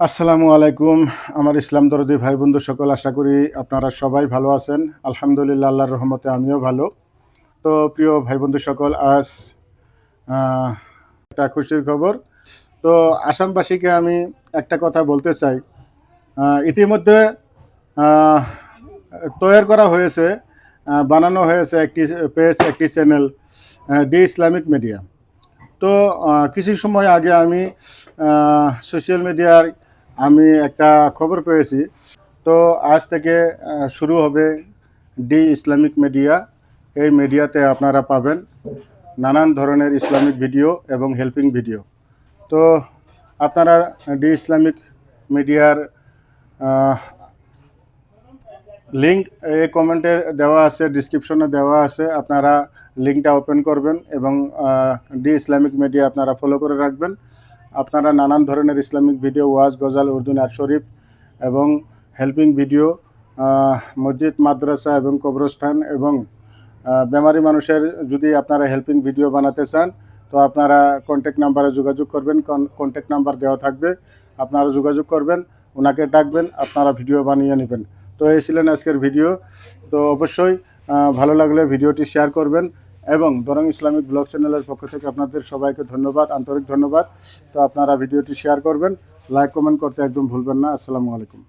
আসসালামু আলাইকুম আমার ইসলাম দরদি ভাই বন্ধু সকল, আশা করি আপনারা সবাই ভালো আছেন। আলহামদুলিল্লাহ, আল্লাহর রহমতে আমিও ভালো। তো প্রিয় ভাই বন্ধু সকল, আজ আহ, একটা খুশির খবর। তো আসামবাসীকে আমি একটা কথা বলতে চাই। ইতিমধ্যে আহ, তৈরি করা হয়েছে, বানানো হয়েছে একটি পেজ, একটি চ্যানেল, ডি ইসলামিক মিডিয়া। তো কিছু সময় আগে আমি সোশ্যাল মিডিয়ায় আমি একটা খবর পেয়েছি। তো আজ থেকে শুরু হবে ডি ইসলামিক মিডিয়া। এই মিডিয়াতে আপনারা পাবেন নানান ধরনের ইসলামিক ভিডিও এবং হেল্পিং ভিডিও। তো আপনারা ডি ইসলামিক মিডিয়ার লিঙ্ক এই কমেন্টে দেওয়া আছে, ডিসক্রিপশনে দেওয়া আছে। আপনারা লিঙ্কটা ওপেন করবেন এবং ডি ইসলামিক মিডিয়া আপনারা ফলো করে রাখবেন। আপনারা নানান ধরনের ইসলামিক ভিডিও, ওয়াজ, গজাল, উর্দু, নাত শরীফ এবং হেল্পিং ভিডিও, মসজিদ, মাদ্রাসা এবং কবরস্থান এবং বেমারি মানুষের যদি আপনারা হেল্পিং ভিডিও বানাতে চান, তো আপনারা কন্ট্যাক্ট নাম্বারে যোগাযোগ করবেন। কন্ট্যাক্ট নাম্বার দেওয়া থাকবে, আপনারা যোগাযোগ করবেন, ওনাকে ডাকবেন, আপনারা ভিডিও বানিয়ে নেবেন। তো এই ছিলেন আজকের ভিডিও। তো অবশ্যই ভালো লাগলে ভিডিওটি শেয়ার করবেন এবং দরং ইসলামিক ব্লগ চ্যানেলের পক্ষ থেকে আপনাদের সবাইকে ধন্যবাদ, আন্তরিক ধন্যবাদ। তো আপনারা ভিডিওটি শেয়ার করবেন, লাইক কমেন্ট করতে একদম ভুলবেন না। আসসালামু আলাইকুম।